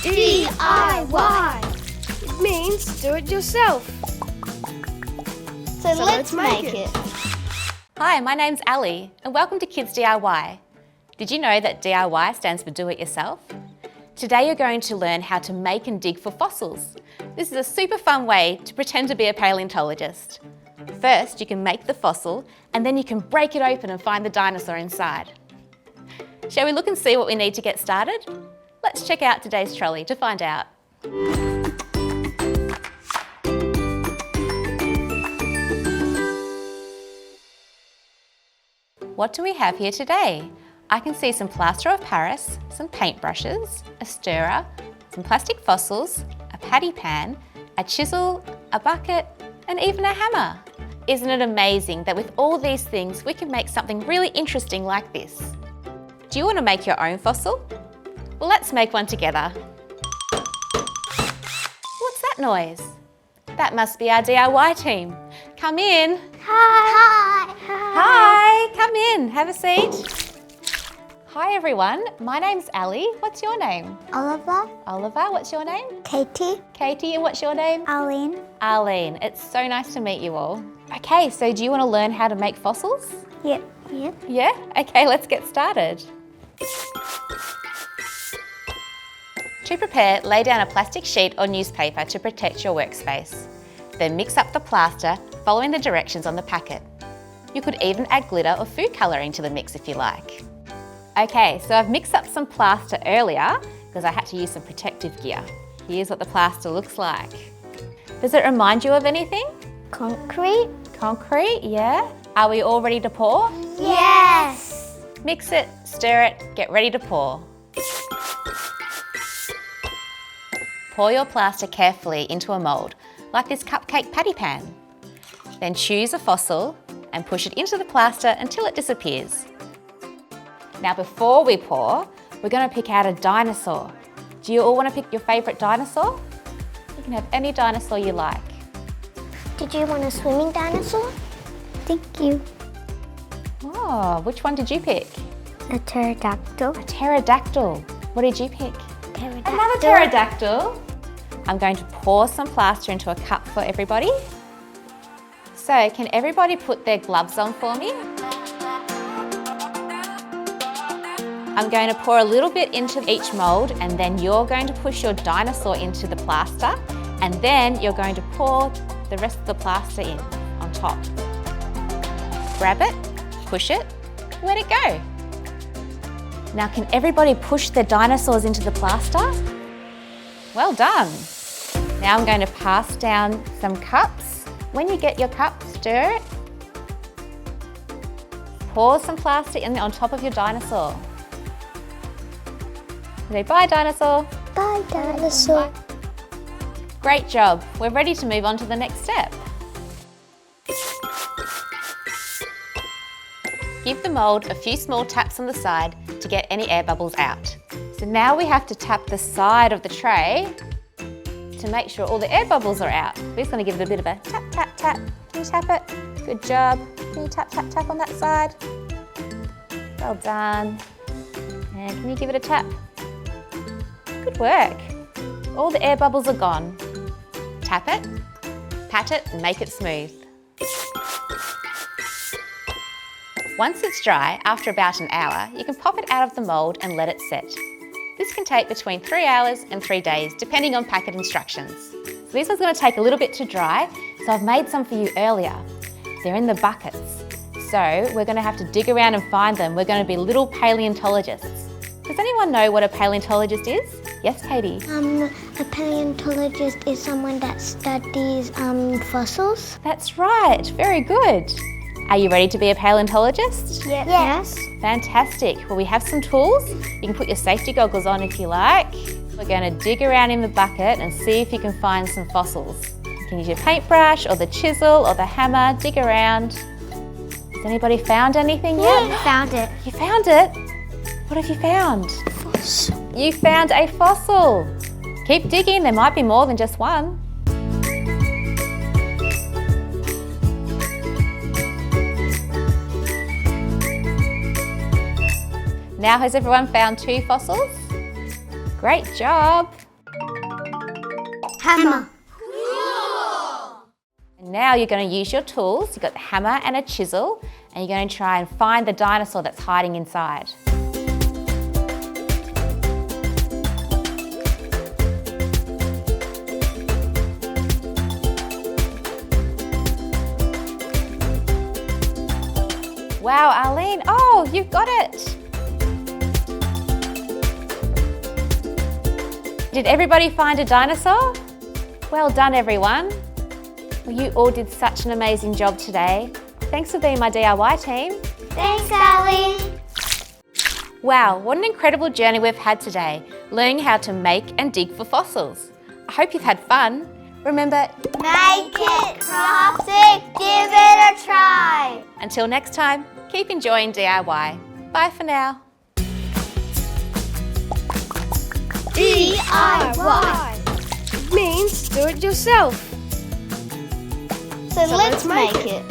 D.I.Y. It means do it yourself. So let's make it. Hi, my name's Ali and welcome to Kids D.I.Y. Did you know that D.I.Y stands for Do It Yourself? Today you're going to learn how to make and dig for fossils. This is a super fun way to pretend to be a paleontologist. First, you can make the fossil and then you can break it open and find the dinosaur inside. Shall we look and see what we need to get started? Let's check out today's trolley to find out. What do we have here today? I can see some plaster of Paris, some paintbrushes, a stirrer, some plastic fossils, a patty pan, a chisel, a bucket, and even a hammer. Isn't it amazing that with all these things we can make something really interesting like this? Do you want to make your own fossil? Well, let's make one together. What's that noise? That must be our D.I.Y team. Come in. Hi. Hi, come in, have a seat. Hi everyone, my name's Ali. What's your name? Oliver. Oliver, what's your name? Katie. Katie, and what's your name? Arlene. Arlene. It's so nice to meet you all. Okay, so do you want to learn how to make fossils? Yep. Yeah? Okay, let's get started. To prepare, lay down a plastic sheet or newspaper to protect your workspace. Then mix up the plaster, following the directions on the packet. You could even add glitter or food colouring to the mix if you like. Okay, so I've mixed up some plaster earlier because I had to use some protective gear. Here's what the plaster looks like. Does it remind you of anything? Concrete. Concrete, yeah. Are we all ready to pour? Yes. Mix it, stir it, get ready to pour. Pour your plaster carefully into a mould, like this cupcake patty pan. Then choose a fossil and push it into the plaster until it disappears. Now before we pour, we're going to pick out a dinosaur. Do you all want to pick your favourite dinosaur? You can have any dinosaur you like. Did you want a swimming dinosaur? Thank you. Oh, which one did you pick? A pterodactyl. A pterodactyl. What did you pick? Pterodactyl. Another pterodactyl. I'm going to pour some plaster into a cup for everybody. So can everybody put their gloves on for me? I'm going to pour a little bit into each mould and then you're going to push your dinosaur into the plaster and then you're going to pour the rest of the plaster in on top. Grab it, push it, let it go. Now can everybody push their dinosaurs into the plaster? Well done. Now I'm going to pass down some cups. When you get your cup, stir it. Pour some plaster in on top of your dinosaur. Say bye, dinosaur. Bye, dinosaur. Bye. Great job. We're ready to move on to the next step. Give the mould a few small taps on the side to get any air bubbles out. So now we have to tap the side of the tray to make sure all the air bubbles are out. We're just going to give it a bit of a tap, tap, tap. Can you tap it? Good job. Can you tap, tap, tap on that side? Well done. And can you give it a tap? Good work. All the air bubbles are gone. Tap it, pat it, and make it smooth. Once it's dry, after about an hour, you can pop it out of the mould and let it set. This can take between 3 hours and 3 days, depending on packet instructions. So this one's going to take a little bit to dry, so I've made some for you earlier. They're in the buckets. So we're going to have to dig around and find them. We're going to be little paleontologists. Does anyone know what a paleontologist is? Yes, Katie? A paleontologist is someone that studies fossils. That's right, very good. Are you ready to be a paleontologist? Yes. Fantastic. Well, we have some tools. You can put your safety goggles on if you like. We're going to dig around in the bucket and see if you can find some fossils. You can use your paintbrush or the chisel or the hammer, dig around. Has anybody found anything yet? I found it. You found it? What have you found? Fossil. You found a fossil. Keep digging, there might be more than just one. Now has everyone found 2 fossils? Great job. Hammer. And now you're going to use your tools. You've got the hammer and a chisel, and you're going to try and find the dinosaur that's hiding inside. Wow, Arlene, oh, you've got it. Did everybody find a dinosaur? Well done, everyone. Well, you all did such an amazing job today. Thanks for being my DIY team. Thanks, Arlene. Wow, what an incredible journey we've had today, learning how to make and dig for fossils. I hope you've had fun. Remember, Make it, craft it, give it a try. until next time, keep enjoying DIY. Bye for now. DIY. Means do it yourself. So let's make it.